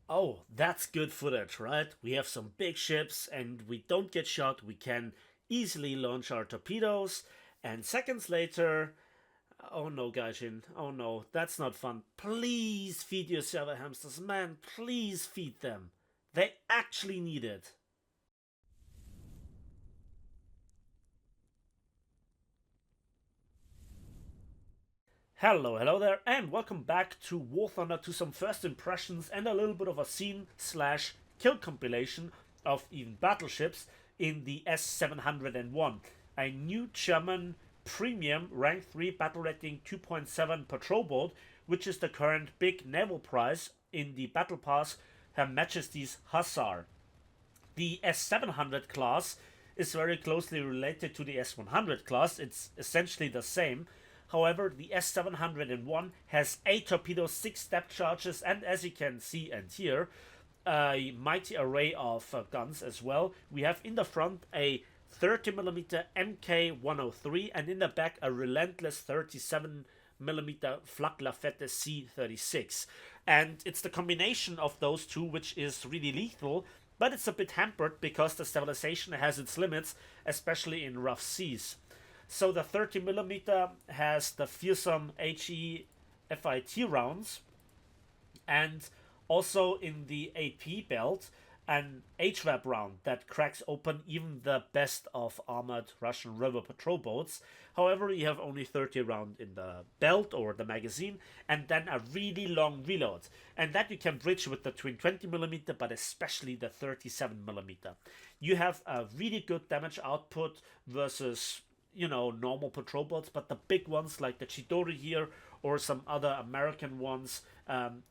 Oh, that's good footage, right? We have some big ships and we don't get shot. We can easily launch our torpedoes. And seconds later, oh no, Gaijin, oh no, that's not fun. Please feed your server hamsters, man. Please feed them. They actually need it. Hello there, and welcome back to War Thunder to some first impressions and a little bit of a scene slash kill compilation of even battleships in the S-701, a new German premium rank 3 battle rating 2.7 patrol boat, which is the current big naval prize in the battle pass Her Majesty's Hussar. The S700 class is very closely related to the S100 class. It's essentially the same. However, the S701 has 8 torpedoes, 6 depth charges, and as you can see and hear, a mighty array of guns as well. We have in the front a 30mm MK103 and in the back a relentless 37mm Flak Lafette C36. And it's the combination of those two which is really lethal, but it's a bit hampered because the stabilization has its limits, especially in rough seas. So the 30mm has the fearsome HE FIT rounds, and also in the AP belt, an HVAP round that cracks open even the best of armored Russian river patrol boats. However, you have only 30 round in the belt or the magazine, and then a really long reload. And that you can bridge with the twin 20mm, but especially the 37mm. You have a really good damage output versus normal patrol boats, but the big ones like the Chidori here or some other American ones,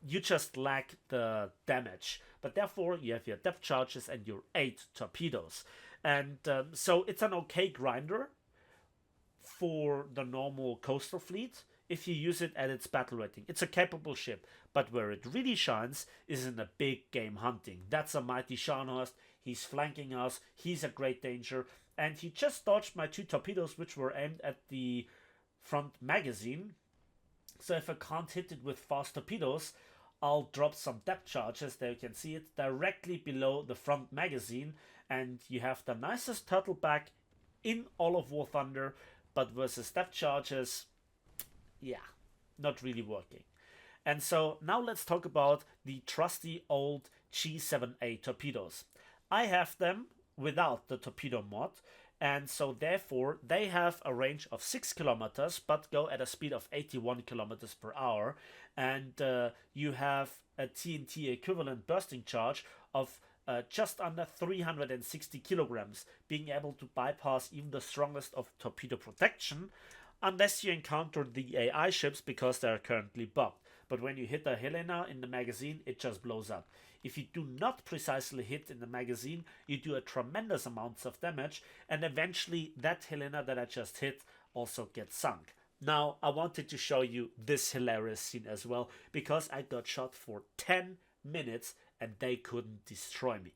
you just lack the damage. But therefore, you have your depth charges and your 8 torpedoes. And so it's an okay grinder for the normal coastal fleet if you use it at its battle rating. It's a capable ship, but where it really shines is in the big game hunting. That's a mighty Scharnhorst. He's flanking us. He's a great danger. And he just dodged my 2 torpedoes, which were aimed at the front magazine. So if I can't hit it with fast torpedoes, I'll drop some depth charges. There you can see it directly below the front magazine, and you have the nicest turtleback in all of War Thunder, but versus depth charges, yeah, not really working. And so now let's talk about the trusty old G7A torpedoes. I have them without the torpedo mod, and so therefore they have a range of 6 kilometers but go at a speed of 81 kilometers per hour, and you have a TNT equivalent bursting charge of just under 360 kilograms, being able to bypass even the strongest of torpedo protection, unless you encounter the AI ships because they are currently bugged. But when you hit a Helena in the magazine, it just blows up. If you do not precisely hit in the magazine, you do a tremendous amounts of damage, and eventually that Helena that I just hit also gets sunk. Now, I wanted to show you this hilarious scene as well, because I got shot for 10 minutes and they couldn't destroy me.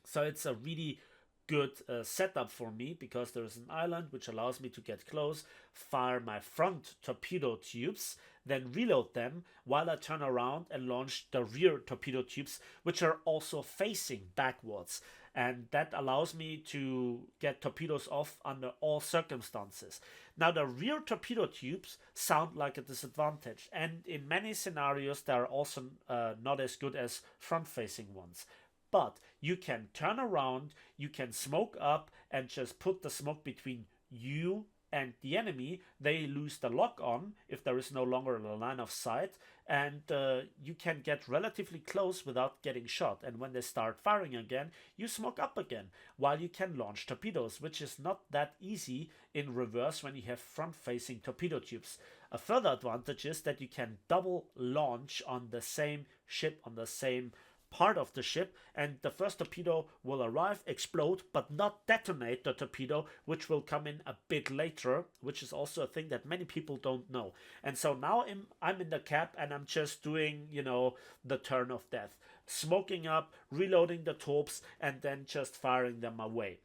So it's a really good setup for me because there is an island which allows me to get close, fire my front torpedo tubes, then reload them while I turn around and launch the rear torpedo tubes, which are also facing backwards. And that allows me to get torpedoes off under all circumstances. Now, the rear torpedo tubes sound like a disadvantage, and in many scenarios, they are also not as good as front facing ones. But you can turn around, you can smoke up and just put the smoke between you and the enemy. They lose the lock on if there is no longer a line of sight, and you can get relatively close without getting shot. And when they start firing again, you smoke up again while you can launch torpedoes, which is not that easy in reverse when you have front facing torpedo tubes. A further advantage is that you can double launch on the same ship, on the same part of the ship, and the first torpedo will arrive, explode, but not detonate the torpedo, which will come in a bit later, which is also a thing that many people don't know. And so now I'm in the cap and I'm just doing, the turn of death. Smoking up, reloading the torps, and then just firing them away.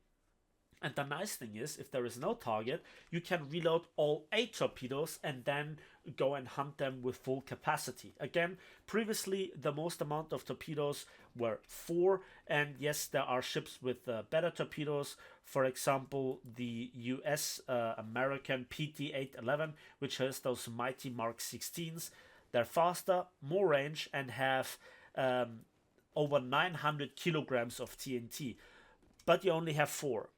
And the nice thing is, if there is no target, you can reload all 8 torpedoes and then go and hunt them with full capacity. Again, previously the most amount of torpedoes were 4, and yes, there are ships with better torpedoes. For example, the US American PT-811, which has those mighty Mark 16s. They're faster, more range, and have over 900 kilograms of TNT. But you only have 4.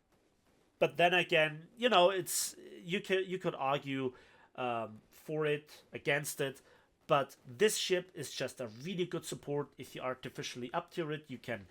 But then again, it's you could argue for it, against it. But this ship is just a really good support. If you artificially up-tier it, you can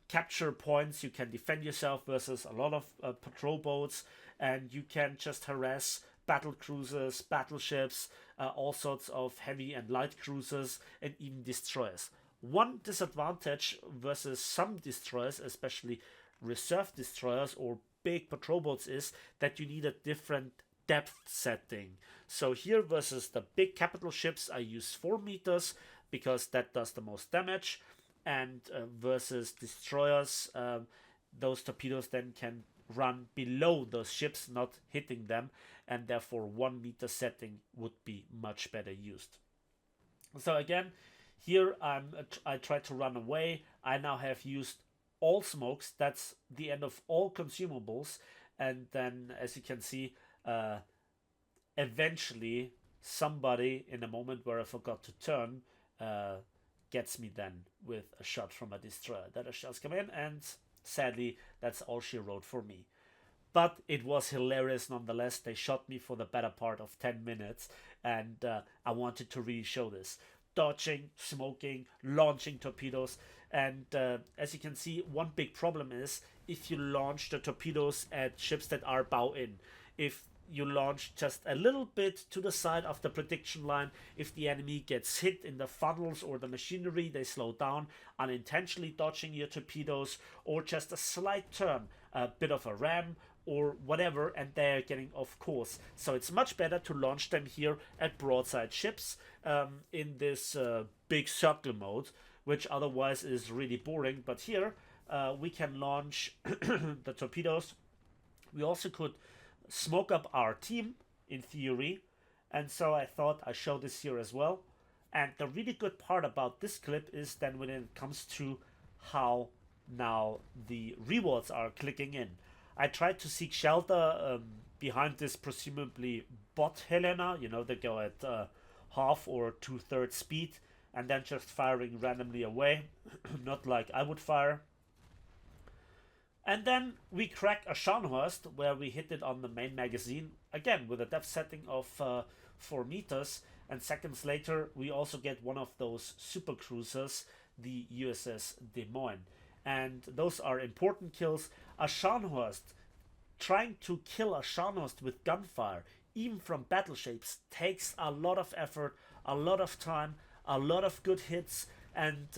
capture points, you can defend yourself versus a lot of patrol boats, and you can just harass battle cruisers, battleships, all sorts of heavy and light cruisers, and even destroyers. One disadvantage versus some destroyers, especially reserve destroyers or big patrol boats, is that you need a different depth setting. So here versus the big capital ships, I use 4 meters because that does the most damage, and versus destroyers, those torpedoes then can run below those ships, not hitting them, and therefore 1 meter setting would be much better used. So again, here I try to run away. I now have used all smokes. That's the end of all consumables, and then as you can see, eventually somebody in a moment where I forgot to turn gets me then with a shot from a destroyer. That shots come in, and sadly that's all she wrote for me. But it was hilarious nonetheless. They shot me for the better part of 10 minutes, and I wanted to really show this. Dodging, smoking, launching torpedoes, and as you can see, one big problem is if you launch the torpedoes at ships that are bow in. If you launch just a little bit to the side of the prediction line, if the enemy gets hit in the funnels or the machinery, they slow down, unintentionally dodging your torpedoes, or just a slight turn, a bit of a ram or whatever, and they're getting off course. So it's much better to launch them here at broadside ships in this big circle mode, which otherwise is really boring. But here we can launch the torpedoes. We also could smoke up our team in theory, and so I thought I show this here as well. And the really good part about this clip is then when it comes to how now the rewards are clicking in. I tried to seek shelter behind this presumably bot Helena. They go at half or 2/3 speed and then just firing randomly away, not like I would fire. And then we crack a Scharnhorst where we hit it on the main magazine, again with a depth setting of 4 meters, and seconds later we also get one of those super cruisers, the USS Des Moines. And those are important kills. A Scharnhorst, trying to kill a Scharnhorst with gunfire, even from battleships, takes a lot of effort, a lot of time, a lot of good hits, and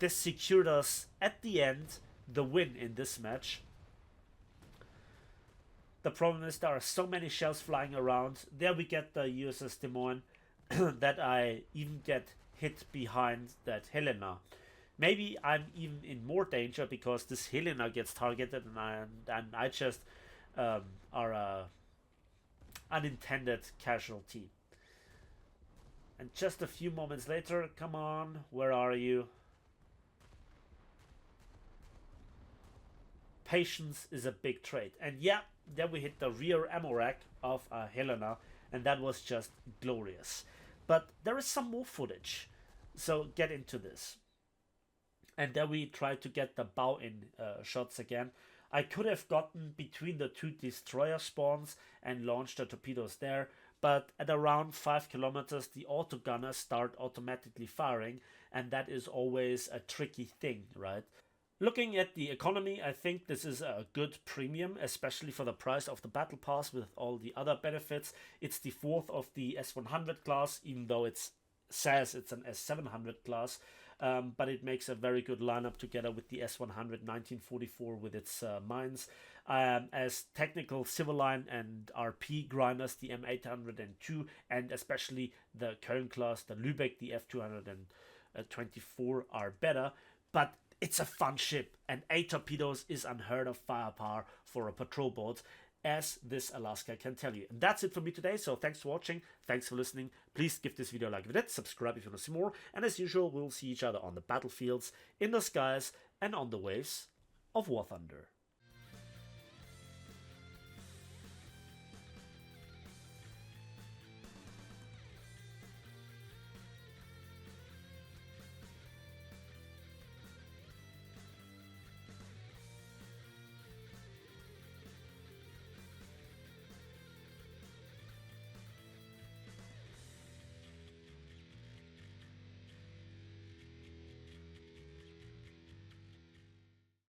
this secured us at the end the win in this match. The problem is there are so many shells flying around. There we get the USS Des Moines that I even get hit behind that Helena. Maybe I'm even in more danger because this Helena gets targeted, and I just are a unintended casualty. And just a few moments later, come on, where are you? Patience is a big trait. And yeah, then we hit the rear ammo rack of Helena, and that was just glorious. But there is some more footage, so get into this. And then we try to get the bow in shots again. I could have gotten between the 2 destroyer spawns and launched the torpedoes there, but at around 5 kilometers the autogunners start automatically firing, and that is always a tricky thing, right? Looking at the economy, I think this is a good premium, especially for the price of the battle pass with all the other benefits. It's the 4th of the S-100 class, even though it says it's an S-700 class. But it makes a very good lineup together with the S-100 1944 with its mines. As technical civil line and RP grinders, the M802 and especially the Köln class, the Lübeck, the F224 are better. But it's a fun ship, and 8 torpedoes is unheard of firepower for a patrol boat. as this Alaska can tell you. And that's it for me today, so thanks for watching, thanks for listening. Please give this video a like if you did, subscribe if you want to see more, and as usual, we'll see each other on the battlefields, in the skies, and on the waves of War Thunder.